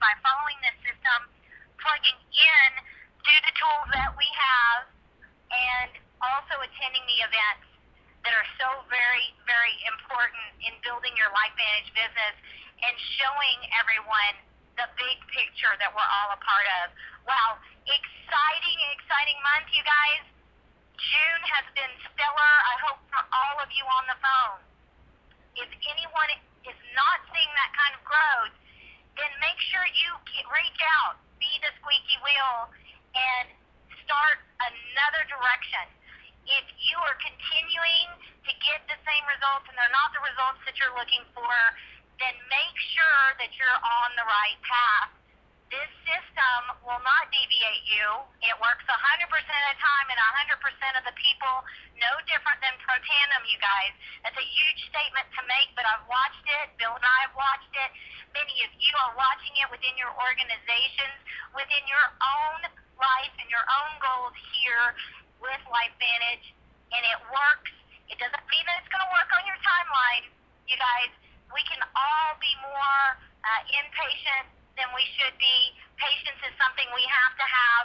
by following this system, plugging in to the tools that we have, and also attending the events that are so very, very important in building your LifeVantage business and showing everyone the big picture that we're all a part of. Wow, exciting, exciting month, you guys. June has been stellar, I hope, for all of you on the phone. If anyone is not seeing that kind of growth, then make sure you reach out, be the squeaky wheel, and start another direction. If you are continuing to get the same results and they're not the results that you're looking for, then make sure that you're on the right path. This system will not deviate you. It works 100% of the time and 100% of the people, no different than Protanum, you guys. That's a huge statement to make, but I've watched it. Bill and I have watched it. Many of you are watching it within your organizations, within your own life and your own goals here with LifeVantage, and it works. It doesn't mean that it's going to work on your timeline, you guys. We can all be more impatient than we should be. Patience is something we have to have.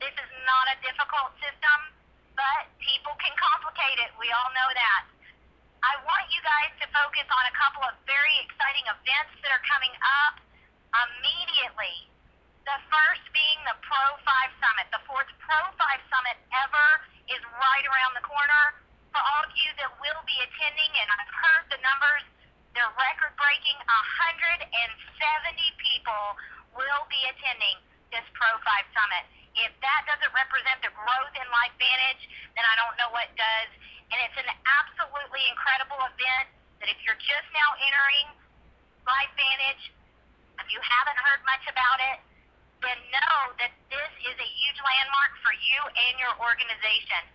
This is not a difficult system, but people can complicate it. We all know that. I want you guys to focus on a couple of very exciting events that are coming up immediately. The first being the Pro 5 Summit. The fourth Pro 5 Summit ever is right around the corner. For all of you that will be attending, and I've heard the numbers, they're record-breaking. 170 people will be attending this Pro 5 Summit. If that doesn't represent the growth in LifeVantage, then I don't know what does. And it's an absolutely incredible event that if you're just now entering LifeVantage, if you haven't heard much about it, then know that this is a huge landmark for you and your organization.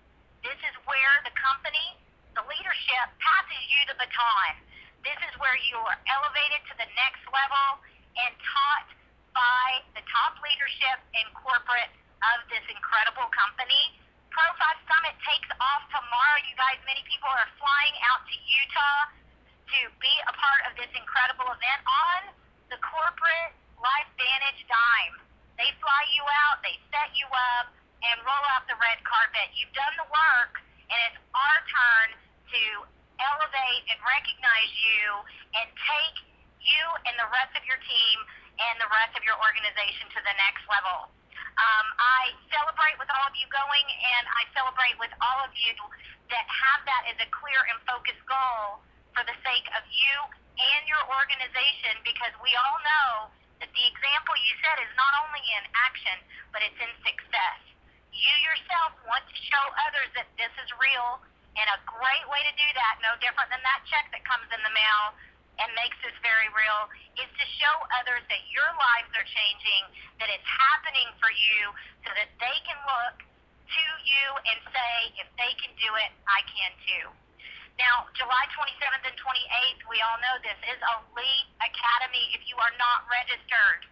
This is where the company, the leadership, passes you the baton. This is where you are elevated to the next level and taught by the top leadership and corporate of this incredible company. Pro 5 Summit takes off tomorrow, you guys. Many people are flying out to Utah to be a part of this incredible event on the corporate LifeVantage dime. They fly you out, they set you up, and roll out the red carpet. You've done the work, and it's our turn to elevate and recognize you and take you and the rest of your team and the rest of your organization to the next level. I celebrate with all of you going, and I celebrate with all of you that have that as a clear and focused goal for the sake of you and your organization, because we all know that the example you set is not only in action, but it's in success. You yourself want to show others that this is real, and a great way to do that, no different than that check that comes in the mail and makes this very real, is to show others that your lives are changing, that it's happening for you, so that they can look to you and say, if they can do it, I can too. Now, July 27th and 28th, we all know this is Elite Academy. If you are not registered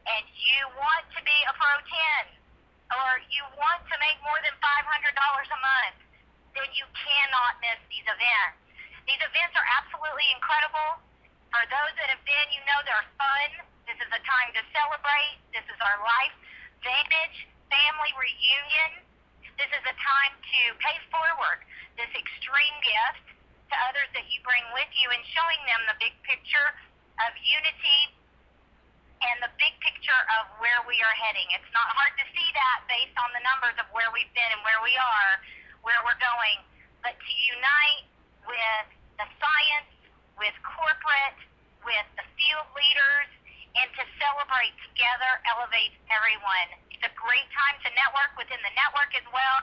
and you want to be a Pro 10 or you want to make more than $500 a month, then you cannot miss these events. These events are absolutely incredible. For those that have been, you know they're fun. This is a time to celebrate. This is our LifeVantage family reunion. This is a time to pay forward this extreme gift to others that you bring with you and showing them the big picture of unity and the big picture of where we are heading. It's not hard to see that based on the numbers of where we've been and where we are, where we're going. But to unite with the science, with corporate, with the field leaders, and to celebrate together elevates everyone. It's a great time to network within the network as well.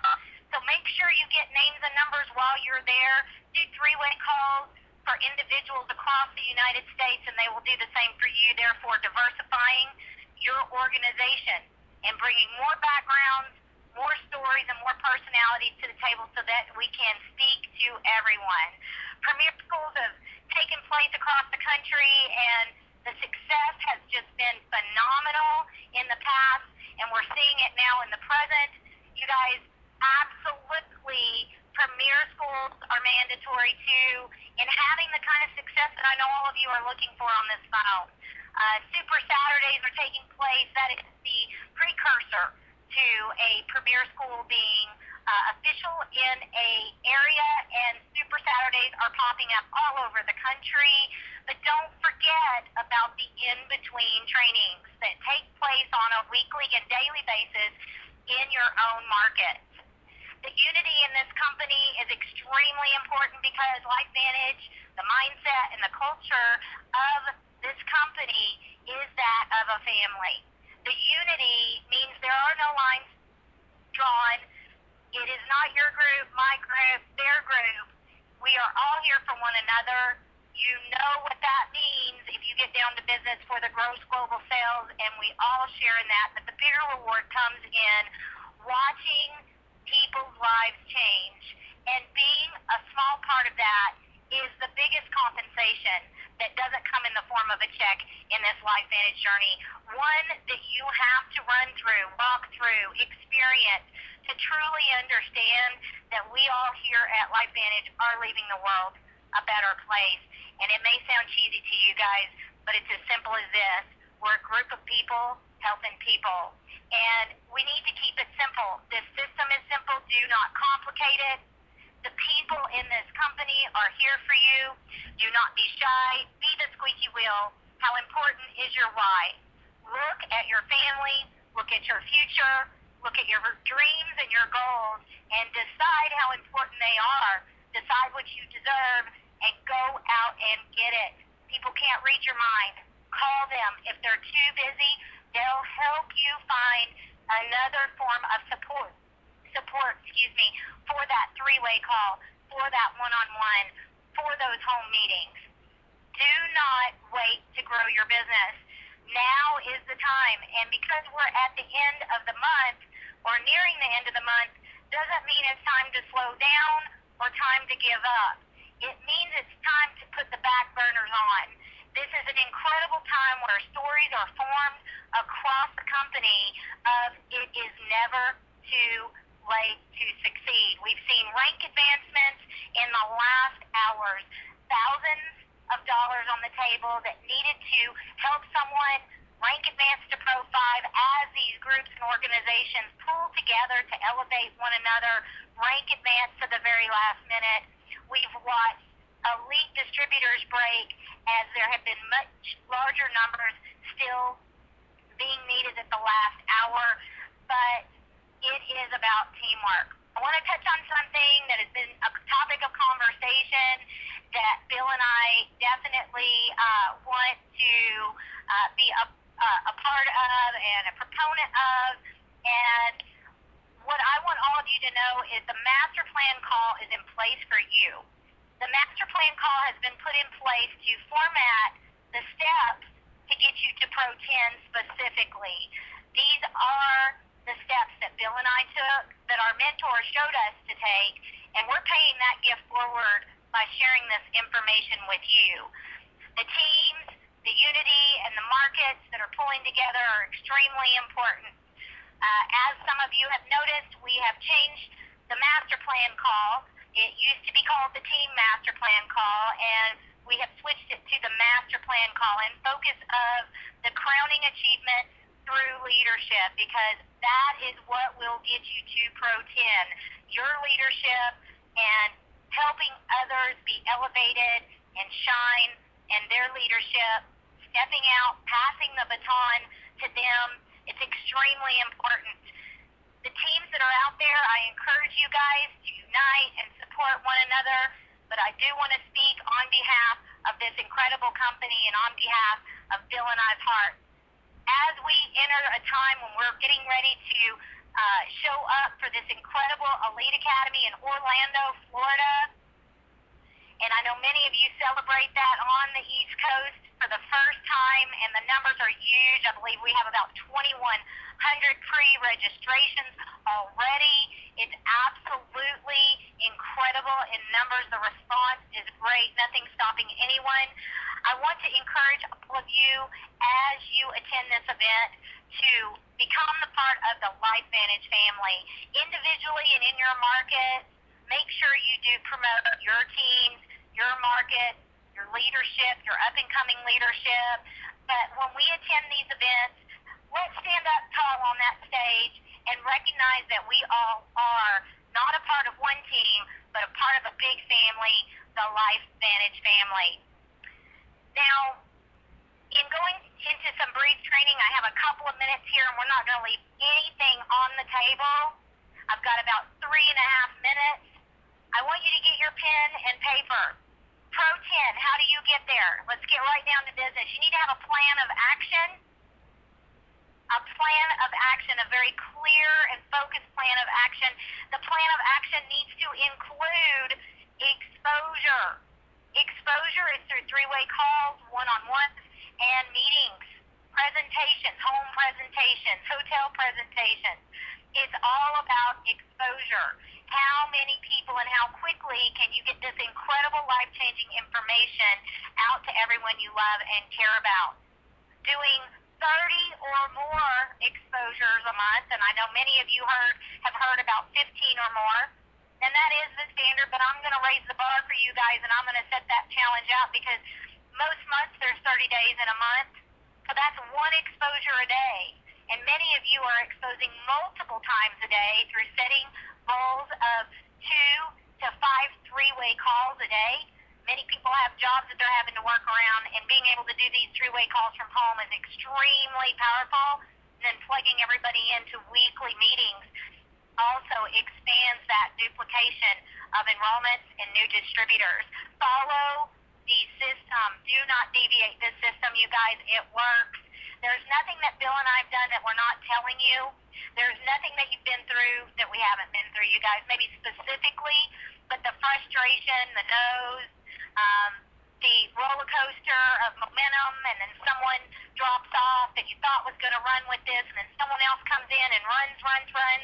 So make sure you get names and numbers while you're there. Do three-way calls for individuals across the United States, and they will do the same for you, therefore diversifying your organization and bringing more backgrounds, more stories, and more personalities to the table so that we can speak to everyone. Premier schools have taken place across the country, and the success has just been phenomenal in the past, and we're seeing it now in the present. You guys, absolutely, premier schools are mandatory too in having the kind of success that I know all of you are looking for on this phone. Super Saturdays are taking place. That is the precursor to a premier school being official in a area, and Super Saturdays are popping up all over the country. But don't forget about the in-between trainings that take place on a weekly and daily basis in your own market. The unity in this company is extremely important because LifeVantage, the mindset and the culture of this company is that of a family. The unity means there are no lines drawn. It is not your group, my group, their group. We are all here for one another. You know what that means if you get down to business for the gross global sales, and we all share in that. But the bigger reward comes in watching people's lives change, and being a small part of that is the biggest compensation that doesn't come in the form of a check in this LifeVantage journey. One that you have to run through, walk through, experience to truly understand that we all here at LifeVantage are leaving the world a better place. And it may sound cheesy to you guys, but it's as simple as this. We're a group of people helping people. And we need to keep it simple. This system is simple. Do not complicate it. The people in this company are here for you. Do not be shy. Be the squeaky wheel. How important is your why? Look at your family. Look at your future. Look at your dreams and your goals and decide how important they are. Decide what you deserve and go out and get it. People can't read your mind. Call them. If they're too busy, they'll help you find another form of support, for that three-way call, for that one-on-one, for those home meetings. Do not wait to grow your business. Now is the time. And because we're at the end of the month or nearing the end of the month, doesn't mean it's time to slow down or time to give up. It means it's time to put the back burners on. This is an incredible time where stories are formed across the company of it is never too late to succeed. We've seen rank advancements in the last hours, thousands of dollars on the table that needed to help someone rank advance to Pro 5 as these groups and organizations pull together to elevate one another, rank advance to the very last minute. We've watched elite distributors break as there have been much larger numbers still being needed at the last hour, but it is about teamwork. I want to touch on something that has been a topic of conversation that Bill and I definitely want to be a part of and a proponent of. And what I want all of you to know is the master plan call is in place for you. The master plan call has been put in place to format the steps to get you to Pro 10 specifically. These are the steps that Bill and I took, that our mentor showed us to take, and we're paying that gift forward by sharing this information with you. The teams, the unity, and the markets that are pulling together are extremely important. As some of you have noticed, we have changed the master plan call. It used to be called the team master plan call, and we have switched it to the master plan call and focus of the crowning achievement through leadership, because that is what will get you to Pro 10. Your leadership and helping others be elevated and shine, and their leadership, stepping out, passing the baton to them. It's extremely important. The teams that are out there, I encourage you guys to unite and support one another, but I do want to speak on behalf of this incredible company and on behalf of Bill and I's heart. As we enter a time when we're getting ready to show up for this incredible Elite Academy in Orlando, Florida, and I know many of you celebrate that on the East Coast for the first time, and the numbers are huge. I believe we have about 2,100 pre-registrations already. It's absolutely incredible in numbers. The response is great. Nothing stopping anyone. I want to encourage all of you as you attend this event to become the part of the LifeVantage family. Individually and in your market, make sure you do promote your teams, your market, your leadership, your up-and-coming leadership. But when we attend these events, let's stand up tall on that stage and recognize that we all are not a part of one team, but a part of a big family, the LifeVantage family. Now, in going into some brief training, I have a couple of minutes here, and we're not going to leave anything on the table. I've got about 3.5 minutes. I want you to get your pen and paper. Pro 10, how do you get there? Let's get right down to business. You need to have a plan of action. A plan of action, a very clear and focused plan of action. The plan of action needs to include exposure. Exposure is through three-way calls, one-on-ones, and meetings, presentations, home presentations, hotel presentations. It's all about exposure. How many people and how quickly can you get this incredible life-changing information out to everyone you love and care about? Doing 30 or more exposures a month, and I know many of you have heard about 15 or more, and that is the standard, but I'm going to raise the bar for you guys, and I'm going to set that challenge out because most months there's 30 days in a month, so that's one exposure a day. And many of you are exposing multiple times a day through setting goals of 2 to 5 three-way calls a day. Many people have jobs that they're having to work around, and being able to do these three-way calls from home is extremely powerful. And then plugging everybody into weekly meetings also expands that duplication of enrollments and new distributors. Follow the system. Do not deviate this system, you guys. It works. There's nothing that Bill and I have done that we're not telling you. There's nothing that you've been through that we haven't been through, you guys. Maybe specifically, but the frustration, the no's, the roller coaster of momentum, and then someone drops off that you thought was going to run with this, and then someone else comes in and runs,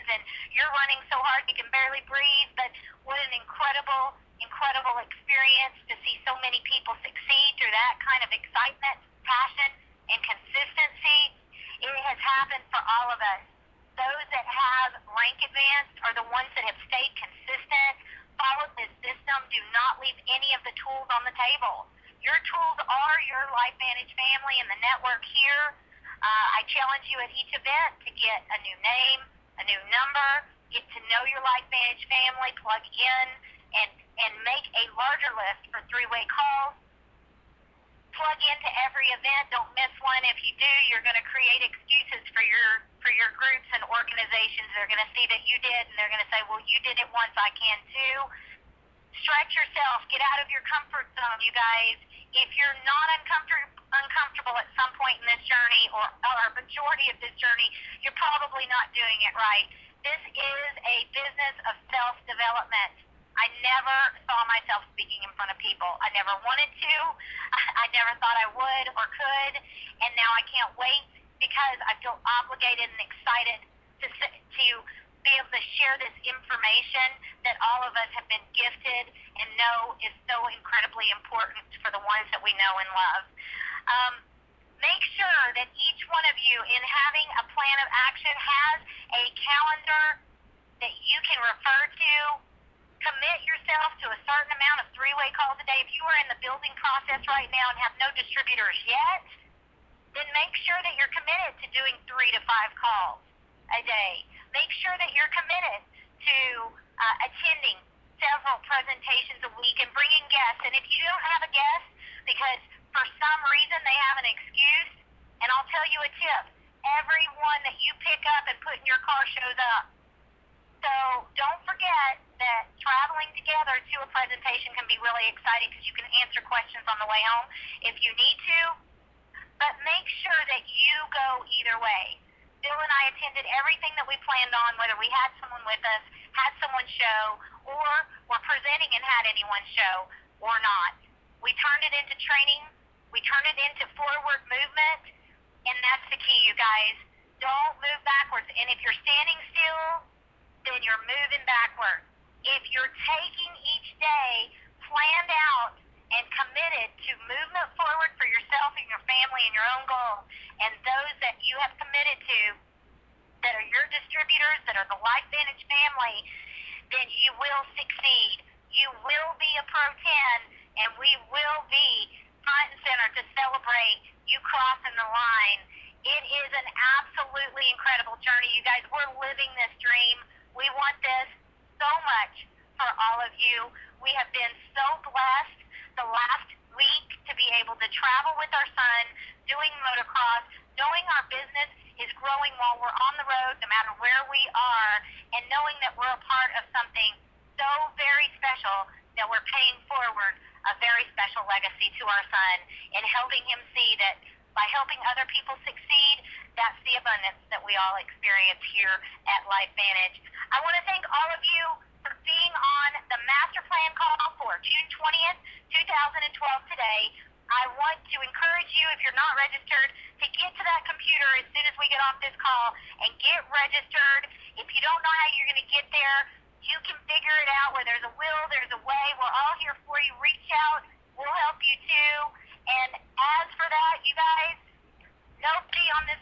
and you're running so hard you can barely breathe. But what an incredible experience to see so many people succeed through that kind of excitement, passion, and consistency. It has happened for all of us. Those that have rank advanced are the ones that have stayed consistent, followed this system. Do not leave any of the tools on the table. Your tools are your LifeVantage family and the network here. I challenge you at each event to get a new name, a new number, get to know your LifeVantage family, plug in, and make a larger list for three-way calls. Plug into every event. Don't miss one. If you do, you're going to create excuses for your groups and organizations. They're going to see that you did, and they're going to say, well, you did it once, I can too. Stretch yourself. Get out of your comfort zone, you guys. If you're not uncomfortable at some point in this journey, or a majority of this journey, you're probably not doing it right. This is a business of self-development. I never saw myself speaking in front of people. I never wanted to. I never thought I would or could. And now I can't wait because I feel obligated and excited to be able to share this information that all of us have been gifted and know is so incredibly important for the ones that we know and love. Make sure that each one of you, in having a plan of action, has a calendar that you can refer to. Commit yourself to a certain amount of three-way calls a day. If you are in the building process right now and have no distributors yet, then make sure that you're committed to doing 3 to 5 calls a day. Make sure that you're committed to attending several presentations a week and bringing guests. And if you don't have a guest because for some reason they have an excuse, and I'll tell you a tip, everyone that you pick up and put in your car shows up. So don't forget that traveling together to a presentation can be really exciting because you can answer questions on the way home if you need to. But make sure that you go either way. Bill and I attended everything that we planned on, whether we had someone with us, had someone show, or were presenting and had anyone show or not. We turned it into training. We turned it into forward movement, and that's the key, you guys. Don't move backwards. And if you're standing still, then you're moving backwards. If you're taking each day planned out and committed to movement forward for yourself and your family and your own goals, and those that you have committed to that are your distributors, that are the LifeVantage family, then you will succeed. You will be a Pro 10, and we will be front and center to celebrate you crossing the line. It is an absolutely incredible journey, you guys. We're living this dream. We want this so much for all of you. We have been so blessed the last week to be able to travel with our son, doing motocross, knowing our business is growing while we're on the road, no matter where we are, and knowing that we're a part of something so very special that we're paying forward a very special legacy to our son and helping him see that by helping other people succeed, that's the abundance that we all experience here at Life Vantage. I want to thank all of you for being on the master plan call for June 20th, 2012 today. I want to encourage you, if you're not registered, to get to that computer as soon as we get off this call and get registered. If you don't know how you're going to get there, you can figure it out. Where there's a will, there's a way. We're all here for you. Reach out. We'll help you too. And as for that, you guys, nobody on this